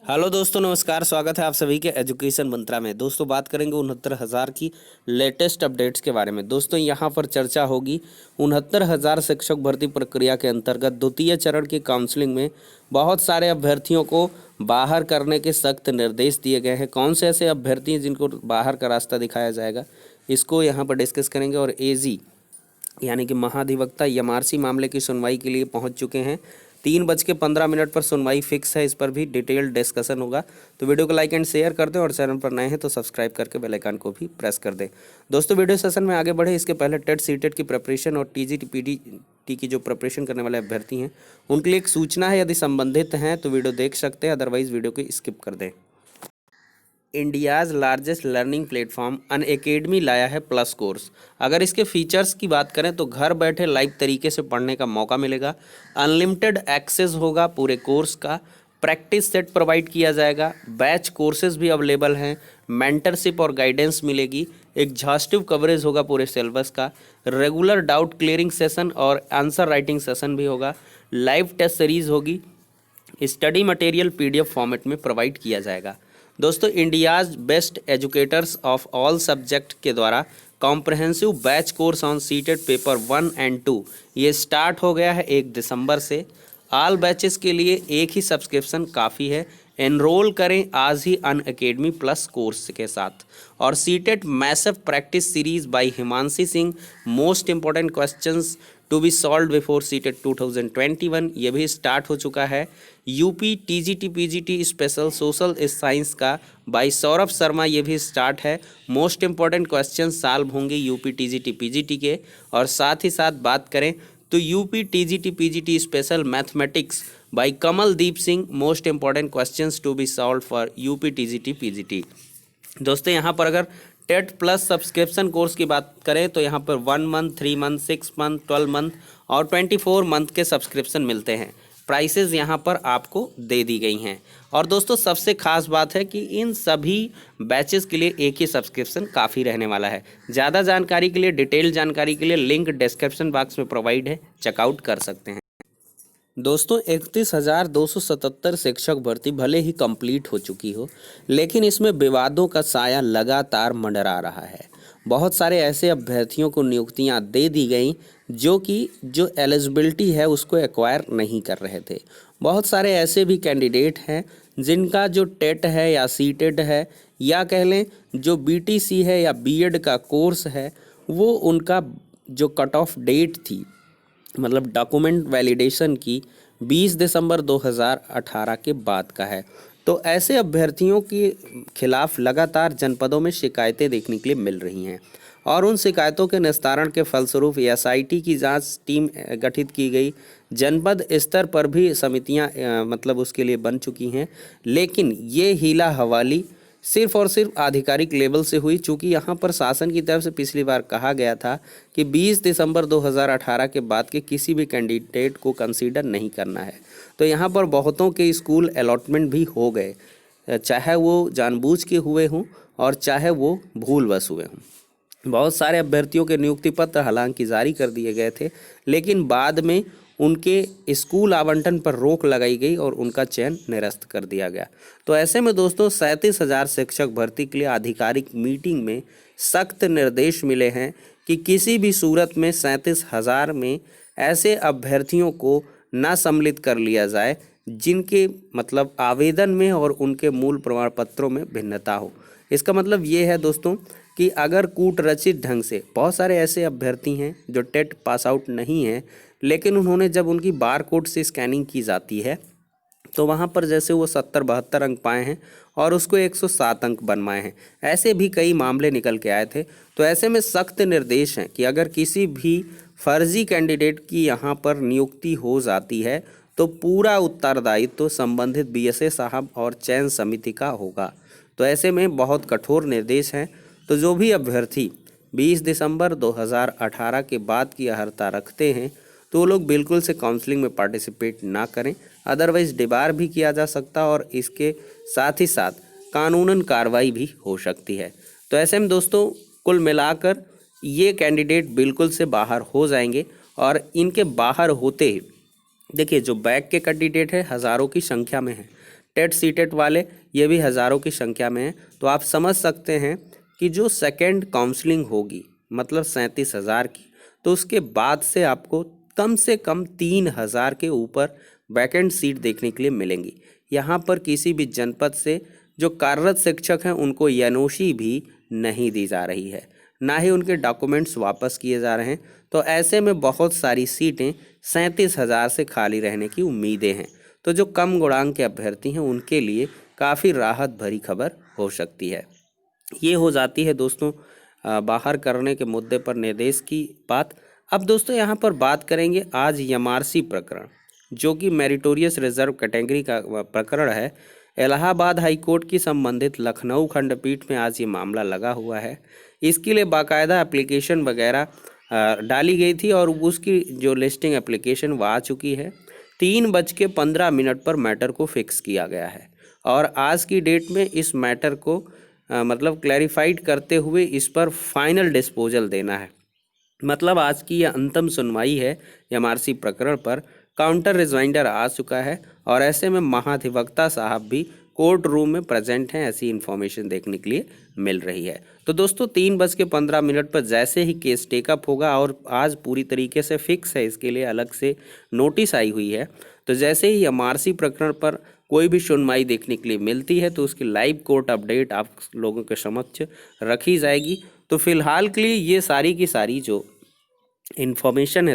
Hello दोस्तों, नमस्कार। स्वागत है आप सभी के एजुकेशन मंत्रा में। दोस्तों बात करेंगे 69,000 की लेटेस्ट अपडेट्स के बारे में। दोस्तों यहाँ पर चर्चा होगी 69,000 शिक्षक भर्ती प्रक्रिया के अंतर्गत द्वितीय चरण की काउंसलिंग में बहुत सारे अभ्यर्थियों को बाहर करने के सख्त निर्देश दिए गए हैं। कौन से ऐसे अभ्यर्थी हैं जिनको बाहर का रास्ता दिखाया जाएगा, इसको यहाँ पर डिस्कस करेंगे। और एजी यानी कि महाधिवक्ता एमआरसी मामले की सुनवाई के लिए पहुंच चुके हैं। 3:15 पर सुनवाई फिक्स है, इस पर भी डिटेल्ड डिस्कशन होगा। तो वीडियो को लाइक एंड शेयर कर दें और चैनल पर नए हैं तो सब्सक्राइब करके बेल आइकन को भी प्रेस कर दें। दोस्तों वीडियो सेशन में आगे बढ़े इसके पहले टेट सीटेट की प्रिपरेशन और टीजीटी पीटी की जो प्रिपरेशन करने वाले अभ्यर्थी हैं उनके लिए एक सूचना है। यदि संबंधित हैं तो वीडियो देख सकते हैं, अदरवाइज वीडियो को स्किप कर दें। India's largest learning platform Unacademy लाया है प्लस कोर्स। अगर इसके फीचर्स की बात करें तो घर बैठे लाइव तरीके से पढ़ने का मौका मिलेगा, अनलिमिटेड एक्सेस होगा पूरे कोर्स का, प्रैक्टिस सेट प्रोवाइड किया जाएगा, बैच कोर्सेज भी अवेलेबल हैं, मेंटरशिप और गाइडेंस मिलेगी, एग्जॉस्टिव कवरेज होगा पूरे सिलेबस का, रेगुलर डाउट क्लियरिंग सेशन और आंसर राइटिंग सेशन भी होगा, लाइव टेस्ट सीरीज होगी, स्टडी मटेरियल पीडीएफ फॉर्मेट में प्रोवाइड किया जाएगा। दोस्तों India's best educators of all subject के द्वारा comprehensive batch course on seated paper 1 and 2 ये स्टार्ट हो गया है 1 दिसंबर से। ऑल बैचेस के लिए एक ही सब्सक्रिप्शन काफ़ी है। एनरोल करें आज ही अनअकैडमी प्लस कोर्स के साथ। और CTET massive practice series by Himanshi Singh, most important questions to be solve before CTET 2021 ये भी स्टार्ट हो चुका है। UP TGT PGT special social science का बाय सौरभ शर्मा ये भी स्टार्ट है। मोस्ट इंपॉर्टेंट क्वेश्चन सॉल्व होंगे यूपी टीजीटी पीजीटी के। और साथ ही साथ बात करें तो UP TGT PGT special mathematics by Kamaldeep Singh, most important questions to be solve for UP TGT PGT. दोस्तों यहाँ पर अगर टेट प्लस सब्सक्रिप्शन कोर्स की बात करें तो यहाँ पर 1 मंथ, 3 मंथ, 6 मंथ, 12 मंथ और 24 मंथ के सब्सक्रिप्शन मिलते हैं। प्राइसेस यहाँ पर आपको दे दी गई हैं। और दोस्तों सबसे खास बात है कि इन सभी बैचेस के लिए एक ही सब्सक्रिप्शन काफ़ी रहने वाला है। ज़्यादा जानकारी के लिए, डिटेल जानकारी के लिए लिंक डिस्क्रिप्शन बॉक्स में प्रोवाइड है, चेकआउट कर सकते हैं। दोस्तों 31,277 शिक्षक भर्ती भले ही कंप्लीट हो चुकी हो, लेकिन इसमें विवादों का साया लगातार मंडरा रहा है। बहुत सारे ऐसे अभ्यर्थियों को नियुक्तियां दे दी गई जो एलिजिबिलिटी है उसको एक्वायर नहीं कर रहे थे। बहुत सारे ऐसे भी कैंडिडेट हैं जिनका जो टेट है या सीटेट है या कह लें जो बीटीसी है या बीएड का कोर्स है, वो उनका जो कट ऑफ डेट थी, मतलब डॉक्यूमेंट वैलिडेशन की 20 दिसंबर 2018 के बाद का है। तो ऐसे अभ्यर्थियों के खिलाफ लगातार जनपदों में शिकायतें देखने के लिए मिल रही हैं और उन शिकायतों के निस्तारण के फलस्वरूप एसआईटी की जांच टीम गठित की गई। जनपद स्तर पर भी समितियां मतलब उसके लिए बन चुकी हैं, लेकिन ये हीला हवाली सिर्फ और सिर्फ आधिकारिक लेवल से हुई। चूँकि यहाँ पर शासन की तरफ से पिछली बार कहा गया था कि 20 दिसंबर 2018 के बाद के किसी भी कैंडिडेट को कंसीडर नहीं करना है। तो यहाँ पर बहुतों के स्कूल अलॉटमेंट भी हो गए, चाहे वो जानबूझ के हुए हों और चाहे वो भूलवश हुए हों। बहुत सारे अभ्यर्थियों के नियुक्ति पत्र हालांकि जारी कर दिए गए थे, लेकिन बाद में उनके स्कूल आवंटन पर रोक लगाई गई और उनका चयन निरस्त कर दिया गया। तो ऐसे में दोस्तों 37,000 शिक्षक भर्ती के लिए आधिकारिक मीटिंग में सख्त निर्देश मिले हैं कि किसी भी सूरत में 37,000 में ऐसे अभ्यर्थियों को ना सम्मिलित कर लिया जाए जिनके मतलब आवेदन में और उनके मूल प्रमाण पत्रों में भिन्नता हो। इसका मतलब ये है दोस्तों कि अगर कूट रचित ढंग से बहुत सारे ऐसे अभ्यर्थी हैं जो टेट पास आउट नहीं हैं, लेकिन उन्होंने जब उनकी बार कोड से स्कैनिंग की जाती है तो वहाँ पर जैसे वो 70-72 अंक पाए हैं और उसको 107 अंक बनवाए हैं, ऐसे भी कई मामले निकल के आए थे। तो ऐसे में सख्त निर्देश हैं कि अगर किसी भी फर्जी कैंडिडेट की यहाँ पर नियुक्ति हो जाती है तो पूरा उत्तरदायित्व तो संबंधित बीएसए साहब और चयन समिति का होगा। तो ऐसे में बहुत कठोर निर्देश हैं। तो जो भी अभ्यर्थी 20 दिसंबर 2018 के बाद की अर्हता रखते हैं तो लोग बिल्कुल से काउंसलिंग में पार्टिसिपेट ना करें, अदरवाइज डिबार भी किया जा सकता और इसके साथ ही साथ कानूनन कार्रवाई भी हो सकती है। तो ऐसे में दोस्तों कुल मिलाकर ये कैंडिडेट बिल्कुल से बाहर हो जाएंगे। और इनके बाहर होते ही देखिए जो बैक के कैंडिडेट है हज़ारों की संख्या में है, टेट सीटेट वाले ये भी हज़ारों की संख्या में हैं। तो आप समझ सकते हैं कि जो सेकेंड काउंसलिंग होगी मतलब 37,000 की, तो उसके बाद से कम 3,000 के ऊपर वैकेंट सीट देखने के लिए मिलेंगी। यहाँ पर किसी भी जनपद से जो कार्यरत शिक्षक हैं उनको एनओसी भी नहीं दी जा रही है, ना ही उनके डॉक्यूमेंट्स वापस किए जा रहे हैं। तो ऐसे में बहुत सारी सीटें 37,000 से खाली रहने की उम्मीदें हैं। तो जो कम गुणांक के अभ्यर्थी हैं उनके लिए काफ़ी राहत भरी खबर हो सकती है। ये हो जाती है दोस्तों बाहर करने के मुद्दे पर निर्देश की बात। अब दोस्तों यहाँ पर बात करेंगे आज एमआरसी प्रकरण, जो कि मेरिटोरियस रिजर्व कैटेगरी का प्रकरण है। इलाहाबाद हाई कोर्ट की संबंधित लखनऊ खंडपीठ में आज ये मामला लगा हुआ है। इसके लिए बाकायदा एप्लीकेशन वगैरह डाली गई थी और उसकी जो लिस्टिंग एप्लीकेशन वो आ चुकी है। 3:15 पर मैटर को फिक्स किया गया है और आज की डेट में इस मैटर को मतलब क्लैरिफाइड करते हुए इस पर फाइनल डिस्पोजल देना है। मतलब आज की यह अंतिम सुनवाई है एमआरसी प्रकरण पर। काउंटर रिजवाइंडर आ चुका है और ऐसे में महाधिवक्ता साहब भी कोर्ट रूम में प्रेजेंट हैं, ऐसी इन्फॉर्मेशन देखने के लिए मिल रही है। तो दोस्तों 3:15 पर जैसे ही केस टेकअप होगा और आज पूरी तरीके से फिक्स है, इसके लिए अलग से नोटिस आई हुई है। तो जैसे ही एमआरसी प्रकरण पर कोई भी सुनवाई देखने के लिए मिलती है तो उसकी लाइव कोर्ट अपडेट आप लोगों के समक्ष रखी जाएगी। तो फिलहाल के लिए ये सारी की सारी जो इन्फॉर्मेशन है